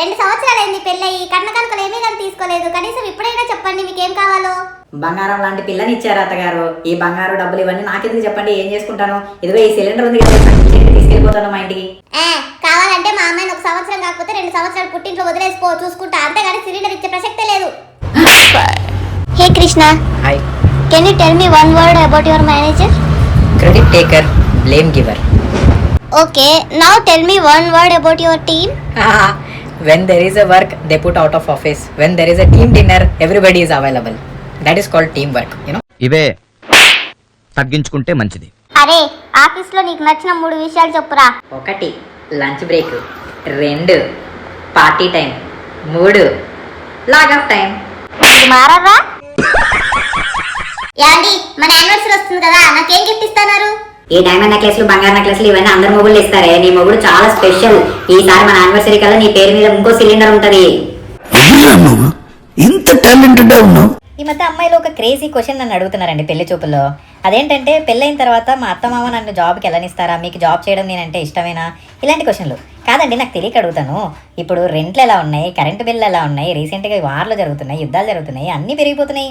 2 సంవత్సరాలైంది పెళ్ళయి, కన్న కనుకలు ఏమీ కానీ తీసుకోలేదు. కనీసం ఇప్పుడైనా చెప్పండి మీకేం కావాలో. బంగారం లాంటి పిల్లని ఇచ్చారు అత్తగారు. ఈ బంగారు డబ్బులు ఇవన్నీ నాకెందుకు చెప్పండి, ఏం చేసుకుంటాను? ఇదిగో ఈ సిలిండర్ ఉంది కదా, తీసుకెళ్ళిపోతాను మా ఇంటికి. కావాలంటే మా అమ్మాయిని 1 సంవత్సరం కాకపోతే 2 సంవత్సరాలు పుట్టింట్లో వదిలేసిపో, చూసుకుంటా. అంతేగాని సిలిండర్ ఇచ్చే ప్రసక్తే లేదు. Hey Krishna, hi. Can you tell me one word about your manager? Credit taker, blame giver. Okay, now tell me one word about your team. When there is a work, they put out of office. When there is a team dinner, everybody is available. That is called teamwork, you know. ఇవే తగ్గించుకుంటే మంచిది. అరే, office లో నీకు నచ్చిన 3 విషయాలు చెప్పురా. 1 lunch break, 2 party time, 3 log off time. మారరా? యాండి, మన యానివర్సరీ వస్తుంది కదా, నాకేం గిఫ్ట్ ఇస్తున్నారు? ఈ డైమండ్ నెక్లెస్లు, బంగారు నెక్లెస్లు ఇవన్నీ అందరు మొగుళ్ళు ఇస్తారే. నీ మొగుడు చాలా స్పెషల్. ఈసారి మన యానివర్సరీ కల్లా నీ పేరు మీద ఇంకో సిలిండర్ ఉంటది. ఇంత టాలెంటెడ్ ఉన్నావు. ఈ మధ్య అమ్మాయిలు ఒక క్రేజీ క్వశ్చన్ నన్ను అడుగుతున్నారండి పెళ్లి చూపుల్లో. అదేంటంటే, పెళ్ళైన తర్వాత మా అత్తమామ నన్ను జాబ్కి వెళ్ళనిస్తారా, మీకు జాబ్ చేయడం నేనంటే ఇష్టమేనా, ఇలాంటి క్వశ్చన్లు. కాదండి, నాకు తెలియక అడుగుతాను. ఇప్పుడు రెంట్లు ఎలా ఉన్నాయి, కరెంటు బిల్లు ఎలా ఉన్నాయి, రీసెంట్గా వార్లు జరుగుతున్నాయి, యుద్ధాలు జరుగుతున్నాయి, అన్నీ పెరిగిపోతున్నాయి.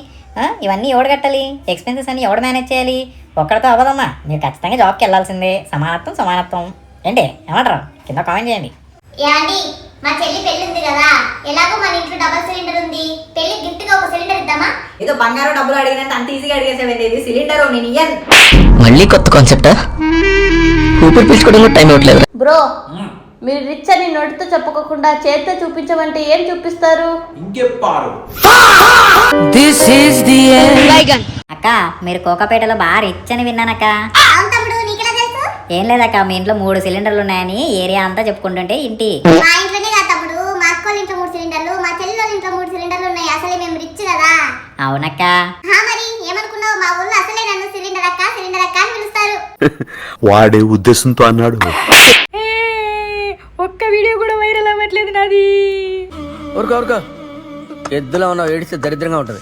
ఇవన్నీ ఎవడు కట్టాలి? ఎక్స్పెన్సెస్ అన్ని ఎవడు మేనేజ్ చేయాలి? ఒక్కడితో అవ్వదమ్మా. మీరు ఖచ్చితంగా జాబ్కి వెళ్ళాల్సిందే. సమానత్వం ఏంటి, ఏమంటారు? కింద కామెంట్ చేయండి. యాండి, మా చెల్లి పెళ్లి ఉంది కదా, ఎలాగో మన ఇంట్లో డబుల్ సిలిండర్ ఉంది, పెళ్లి గిఫ్ట్ గా 1 సిలిండర్ ఇద్దామా? ఏదో బంగారం డబ్బులు అడిగినంత అంత ఈజీగా అడిగేసేది. ఇది సిలిండర్ నేను ఇయ్యను. మళ్ళీ కొత్త కాన్సెప్టా? ఊపిరి పీల్చుకోవడం కూడా టైం ఇవ్వట్లేదు. బ్రో, మీరు రిచ్ అని నోటితో చెప్పుకోకుండా చేతితో చూపించమంటే ఏం చూపిస్తారు? అక్క, మీరు కోకాపేటలో బాగా రిచ్ అని విన్నానక్క. అవును తమ్ముడు, నీకెలా తెలుసు? ఏం లేదక్క, మీ ఇంట్లో 3 సిలిండర్లు ఉన్నాయని ఏరియా అంతా చెప్పుకుంటుంటే ఇంటి. మా ఇంట్లోనే కాదు తమ్ముడు, మా అక్కోళ్ళ ఇంట్లో 3 సిలిండర్లు, మా చెల్లి ఇంట్లో 3 సిలిండర్లు ఉన్నాయి. అసలే మేము రిచ్ కదా. అవునక్క. మరి ఏమనుకున్నావు? మా ఊళ్ళో అసలే నన్ను సిలిండర్ అక్క అని పిలుస్తారు. వాడే ఉద్దేశంతో అన్నాడు. ఒక్క వీడియో కూడా వైరల్ అవ్వట్లేదు నాది. ఊరుకో ఎద్దులో ఉన్న ఏడిస్తే దరిద్రంగా ఉంటది.